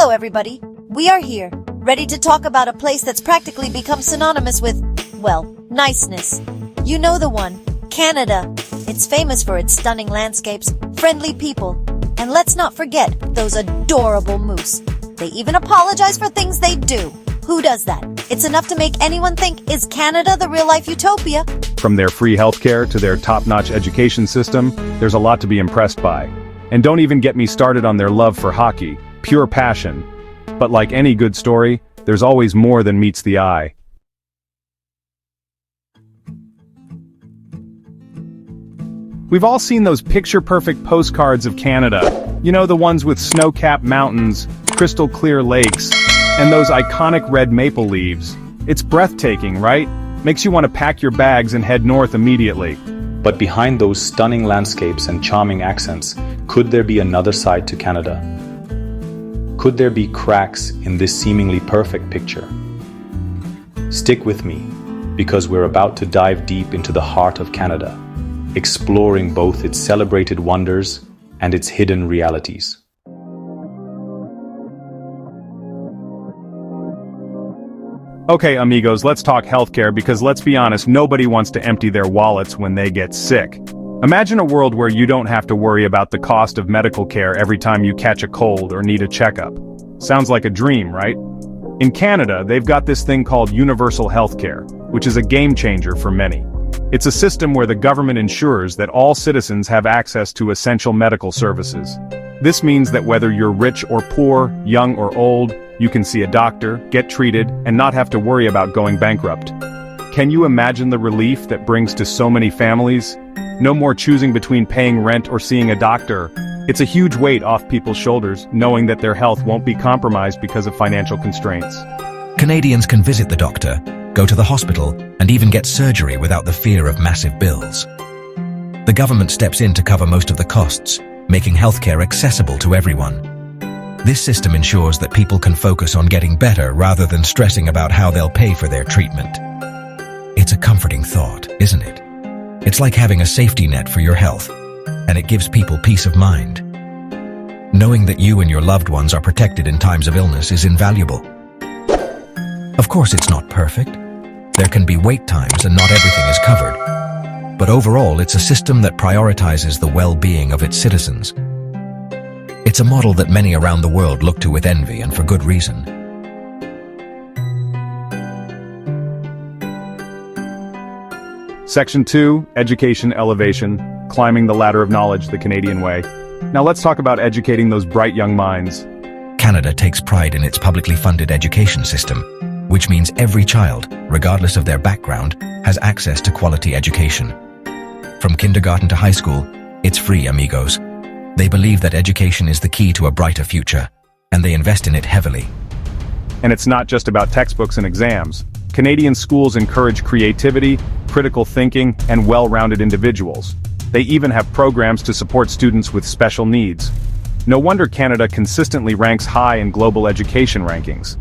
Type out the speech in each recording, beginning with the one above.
Hello everybody, we are here, ready to talk about a place that's practically become synonymous with, well, niceness. You know the one, Canada. It's famous for its stunning landscapes, friendly people, and let's not forget those adorable moose. They even apologize for things they do. Who does that? It's enough to make anyone think, is Canada the real-life utopia? From their free healthcare to their top-notch education system, there's a lot to be impressed by. And don't even get me started on their love for hockey, pure passion. But like any good story, there's always more than meets the eye. We've all seen those picture-perfect postcards of Canada. You know, the ones with snow-capped mountains, crystal-clear lakes, and those iconic red maple leaves. It's breathtaking, right? Makes you want to pack your bags and head north immediately. But behind those stunning landscapes and charming accents, could there be another side to Canada? Could there be cracks in this seemingly perfect picture? Stick with me, because we're about to dive deep into the heart of Canada, exploring both its celebrated wonders and its hidden realities. Okay, amigos, let's talk healthcare because let's be honest, nobody wants to empty their wallets when they get sick. Imagine a world where you don't have to worry about the cost of medical care every time you catch a cold or need a checkup. Sounds like a dream, right? In Canada, they've got this thing called universal healthcare, which is a game changer for many. It's a system where the government ensures that all citizens have access to essential medical services. This means that whether you're rich or poor, young or old, you can see a doctor, get treated, and not have to worry about going bankrupt. Can you imagine the relief that brings to so many families? No more choosing between paying rent or seeing a doctor. It's a huge weight off people's shoulders, knowing that their health won't be compromised because of financial constraints. Canadians can visit the doctor, go to the hospital, and even get surgery without the fear of massive bills. The government steps in to cover most of the costs, making healthcare accessible to everyone. This system ensures that people can focus on getting better rather than stressing about how they'll pay for their treatment. It's a comforting thought, isn't it? It's like having a safety net for your health, and it gives people peace of mind. Knowing that you and your loved ones are protected in times of illness is invaluable. Of course, it's not perfect. There can be wait times and not everything is covered. But overall, it's a system that prioritizes the well-being of its citizens. It's a model that many around the world look to with envy, and for good reason. Section 2, Education Elevation, Climbing the Ladder of Knowledge the Canadian Way. Now let's talk about educating those bright young minds. Canada takes pride in its publicly funded education system, which means every child, regardless of their background, has access to quality education. From kindergarten to high school, it's free, amigos. They believe that education is the key to a brighter future, and they invest in it heavily. And it's not just about textbooks and exams. Canadian schools encourage creativity, critical thinking, and well-rounded individuals. They even have programs to support students with special needs. No wonder Canada consistently ranks high in global education rankings.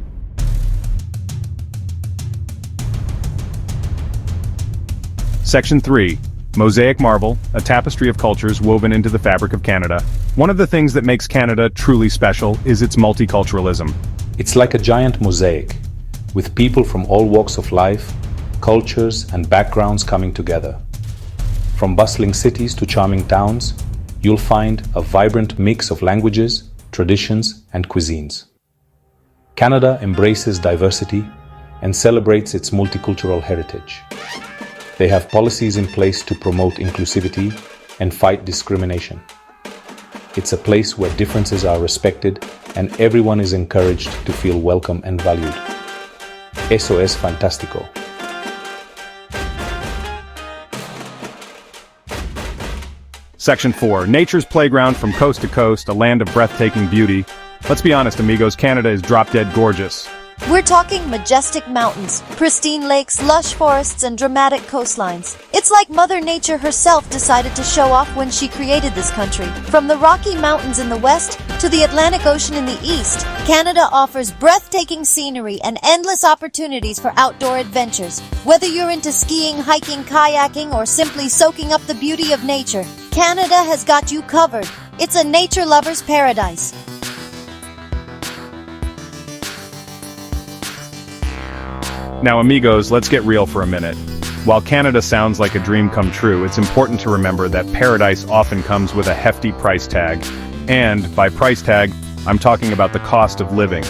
Section 3. Mosaic Marble, a tapestry of cultures woven into the fabric of Canada. One of the things that makes Canada truly special is its multiculturalism. It's like a giant mosaic, with people from all walks of life, cultures, and backgrounds coming together. From bustling cities to charming towns, you'll find a vibrant mix of languages, traditions, and cuisines. Canada embraces diversity and celebrates its multicultural heritage. They have policies in place to promote inclusivity and fight discrimination. It's a place where differences are respected and everyone is encouraged to feel welcome and valued. Eso es fantástico. Section 4. Nature's playground from coast to coast, a land of breathtaking beauty. Let's be honest, amigos, Canada is drop-dead gorgeous. We're talking majestic mountains, pristine lakes, lush forests, and dramatic coastlines. It's like Mother Nature herself decided to show off when she created this country. From the Rocky Mountains in the west to the Atlantic Ocean in the east, Canada offers breathtaking scenery and endless opportunities for outdoor adventures. Whether you're into skiing, hiking, kayaking, or simply soaking up the beauty of nature, Canada has got you covered. It's a nature lover's paradise. Now amigos, let's get real for a minute. While Canada sounds like a dream come true, it's important to remember that paradise often comes with a hefty price tag. And, by price tag, I'm talking about the cost of living.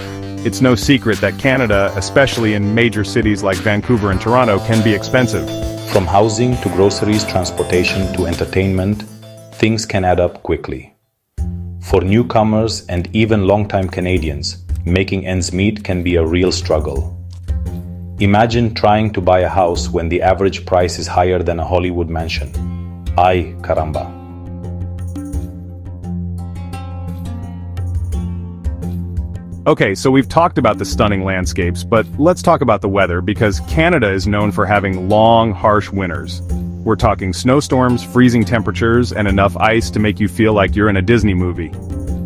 It's no secret that Canada, especially in major cities like Vancouver and Toronto, can be expensive. From housing to groceries, transportation to entertainment, things can add up quickly. For newcomers and even longtime Canadians, making ends meet can be a real struggle. Imagine trying to buy a house when the average price is higher than a Hollywood mansion. Ay, caramba. Okay, so we've talked about the stunning landscapes, but let's talk about the weather because Canada is known for having long, harsh winters. We're talking snowstorms, freezing temperatures, and enough ice to make you feel like you're in a Disney movie.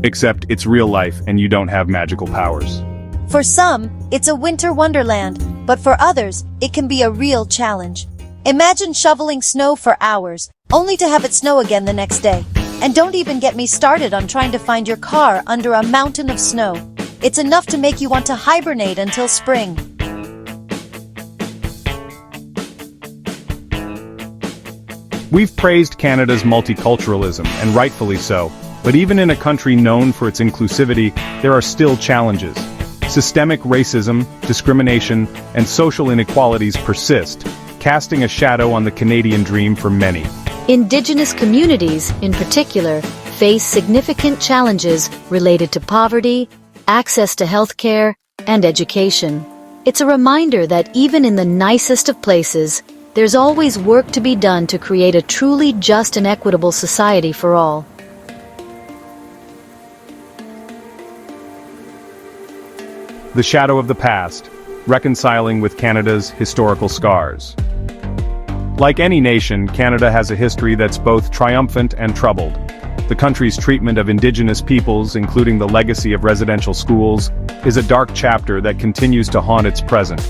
Except it's real life and you don't have magical powers. For some, it's a winter wonderland, but for others, it can be a real challenge. Imagine shoveling snow for hours, only to have it snow again the next day. And don't even get me started on trying to find your car under a mountain of snow. It's enough to make you want to hibernate until spring. We've praised Canada's multiculturalism, and rightfully so, but even in a country known for its inclusivity, there are still challenges. Systemic racism, discrimination, and social inequalities persist, casting a shadow on the Canadian dream for many. Indigenous communities, in particular, face significant challenges related to poverty, access to healthcare, and education. It's a reminder that even in the nicest of places, there's always work to be done to create a truly just and equitable society for all. The shadow of the past, reconciling with Canada's historical scars. Like any nation, Canada has a history that's both triumphant and troubled. The country's treatment of Indigenous peoples, including the legacy of residential schools, is a dark chapter that continues to haunt its present.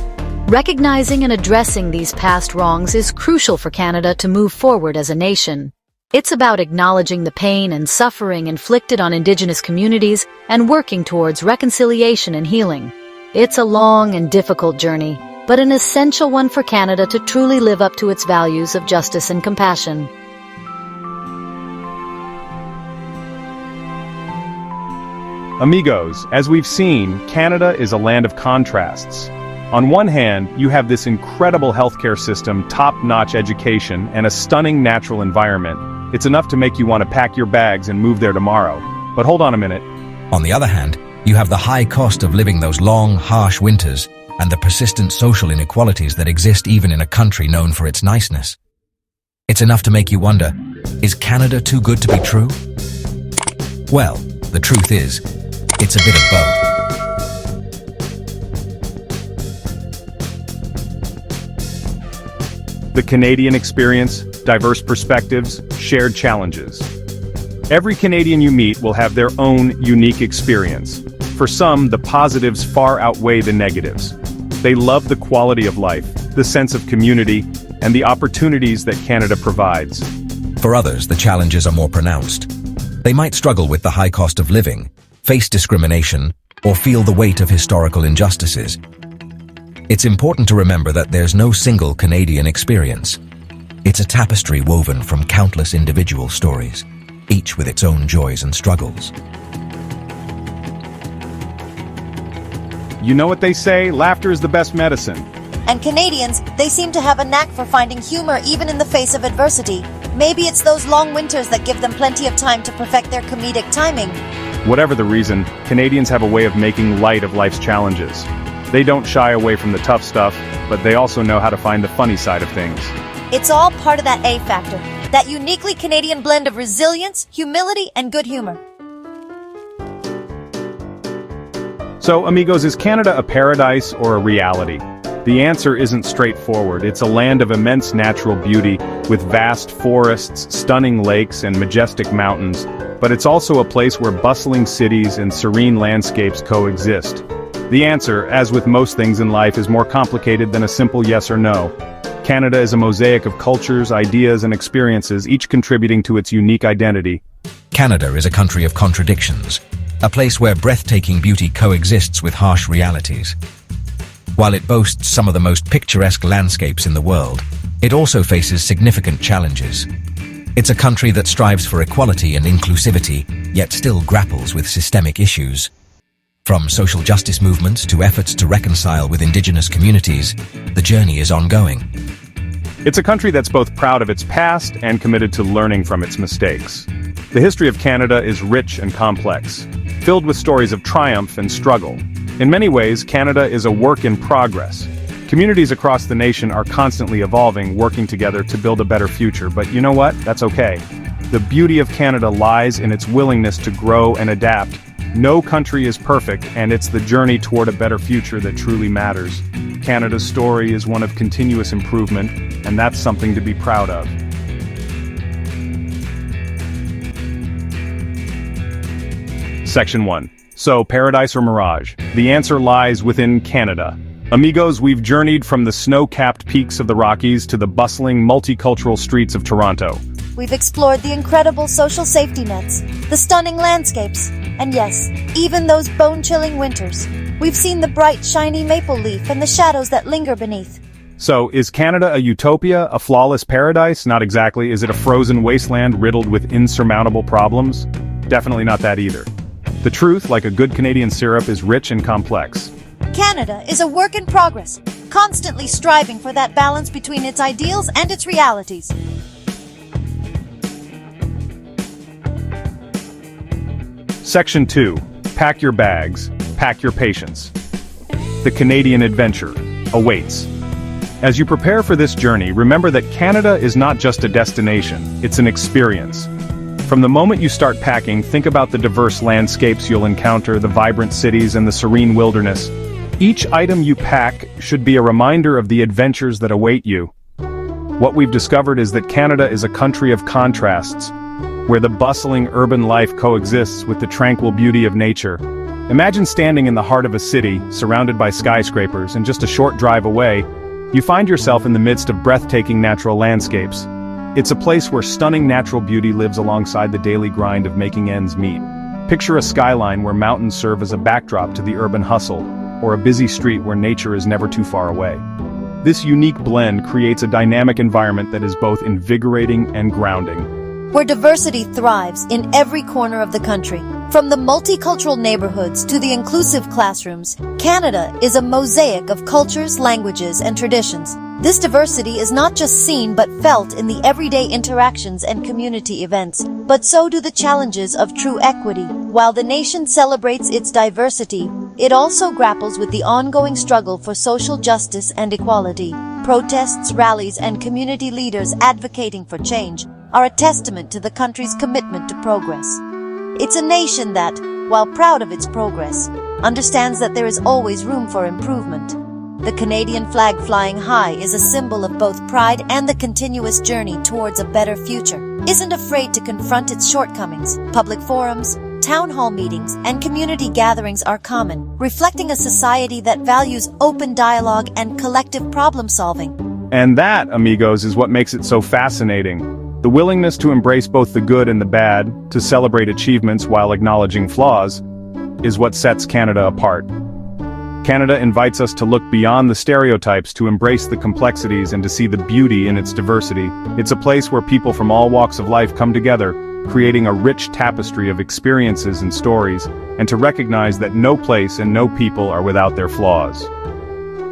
Recognizing and addressing these past wrongs is crucial for Canada to move forward as a nation. It's about acknowledging the pain and suffering inflicted on Indigenous communities and working towards reconciliation and healing. It's a long and difficult journey, but an essential one for Canada to truly live up to its values of justice and compassion. Amigos, as we've seen, Canada is a land of contrasts. On one hand, you have this incredible healthcare system, top-notch education, and a stunning natural environment. It's enough to make you want to pack your bags and move there tomorrow. But hold on a minute. On the other hand, you have the high cost of living those long, harsh winters and the persistent social inequalities that exist even in a country known for its niceness. It's enough to make you wonder, is Canada too good to be true? Well, the truth is, it's a bit of both. The Canadian experience, diverse perspectives, shared challenges. Every Canadian you meet will have their own unique experience. For some, the positives far outweigh the negatives. They love the quality of life, the sense of community, and the opportunities that Canada provides. For others, the challenges are more pronounced. They might struggle with the high cost of living, face discrimination, or feel the weight of historical injustices. It's important to remember that there's no single Canadian experience. It's a tapestry woven from countless individual stories, each with its own joys and struggles. You know what they say, laughter is the best medicine. And Canadians, they seem to have a knack for finding humor even in the face of adversity. Maybe it's those long winters that give them plenty of time to perfect their comedic timing. Whatever the reason, Canadians have a way of making light of life's challenges. They don't shy away from the tough stuff, but they also know how to find the funny side of things. It's all part of that A factor, that uniquely Canadian blend of resilience, humility, and good humor. So, amigos, is Canada a paradise or a reality? The answer isn't straightforward. It's a land of immense natural beauty, with vast forests, stunning lakes, and majestic mountains, but it's also a place where bustling cities and serene landscapes coexist. The answer, as with most things in life, is more complicated than a simple yes or no. Canada is a mosaic of cultures, ideas, and experiences, each contributing to its unique identity. Canada is a country of contradictions, a place where breathtaking beauty coexists with harsh realities. While it boasts some of the most picturesque landscapes in the world, it also faces significant challenges. It's a country that strives for equality and inclusivity, yet still grapples with systemic issues. From social justice movements to efforts to reconcile with indigenous communities, the journey is ongoing. It's a country that's both proud of its past and committed to learning from its mistakes. The history of Canada is rich and complex, filled with stories of triumph and struggle. In many ways, Canada is a work in progress. Communities across the nation are constantly evolving, working together to build a better future, but you know what? That's okay. The beauty of Canada lies in its willingness to grow and adapt. No country is perfect, and it's the journey toward a better future that truly matters. Canada's story is one of continuous improvement, and that's something to be proud of. Section 1. So, paradise or mirage? The answer lies within Canada. Amigos, we've journeyed from the snow-capped peaks of the Rockies to the bustling, multicultural streets of Toronto. We've explored the incredible social safety nets, the stunning landscapes, and yes, even those bone-chilling winters. We've seen the bright, shiny maple leaf and the shadows that linger beneath. So, is Canada a utopia, a flawless paradise? Not exactly. Is it a frozen wasteland riddled with insurmountable problems? Definitely not that either. The truth, like a good Canadian syrup, is rich and complex. Canada is a work in progress, constantly striving for that balance between its ideals and its realities. Section 2. Pack your bags, pack your patience. The Canadian adventure awaits. As you prepare for this journey, remember that Canada is not just a destination, it's an experience. From the moment you start packing, think about the diverse landscapes you'll encounter, the vibrant cities and the serene wilderness. Each item you pack should be a reminder of the adventures that await you. What we've discovered is that Canada is a country of contrasts, where the bustling urban life coexists with the tranquil beauty of nature. Imagine standing in the heart of a city, surrounded by skyscrapers, and just a short drive away, you find yourself in the midst of breathtaking natural landscapes. It's a place where stunning natural beauty lives alongside the daily grind of making ends meet. Picture a skyline where mountains serve as a backdrop to the urban hustle, or a busy street where nature is never too far away. This unique blend creates a dynamic environment that is both invigorating and grounding. Where diversity thrives in every corner of the country. From the multicultural neighborhoods to the inclusive classrooms, Canada is a mosaic of cultures, languages, and traditions. This diversity is not just seen but felt in the everyday interactions and community events, but so do the challenges of true equity. While the nation celebrates its diversity, it also grapples with the ongoing struggle for social justice and equality. Protests, rallies, and community leaders advocating for change are a testament to the country's commitment to progress. It's a nation that, while proud of its progress, understands that there is always room for improvement. The Canadian flag flying high is a symbol of both pride and the continuous journey towards a better future. Isn't afraid to confront its shortcomings. Public forums, town hall meetings, and community gatherings are common, reflecting a society that values open dialogue and collective problem solving. And that, amigos, is what makes it so fascinating. The willingness to embrace both the good and the bad, to celebrate achievements while acknowledging flaws, is what sets Canada apart. Canada invites us to look beyond the stereotypes, to embrace the complexities, and to see the beauty in its diversity. It's a place where people from all walks of life come together, creating a rich tapestry of experiences and stories, and to recognize that no place and no people are without their flaws.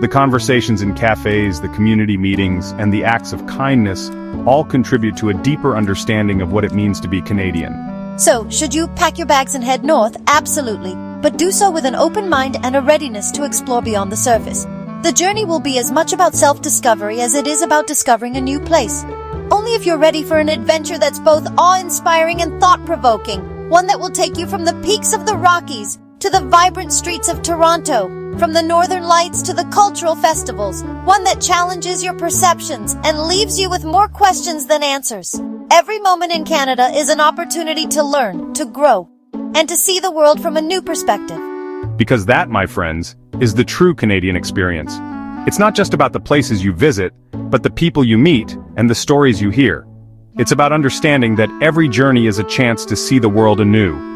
The conversations in cafes, the community meetings, and the acts of kindness all contribute to a deeper understanding of what it means to be Canadian. So, should you pack your bags and head north? Absolutely. But do so with an open mind and a readiness to explore beyond the surface. The journey will be as much about self-discovery as it is about discovering a new place. Only if you're ready for an adventure that's both awe-inspiring and thought-provoking. One that will take you from the peaks of the Rockies to the vibrant streets of Toronto, from the northern lights to the cultural festivals. One that challenges your perceptions and leaves you with more questions than answers. Every moment in Canada is an opportunity to learn, to grow, and to see the world from a new perspective. Because that, my friends, is the true Canadian experience. It's not just about the places you visit, but the people you meet and the stories you hear. It's about understanding that every journey is a chance to see the world anew,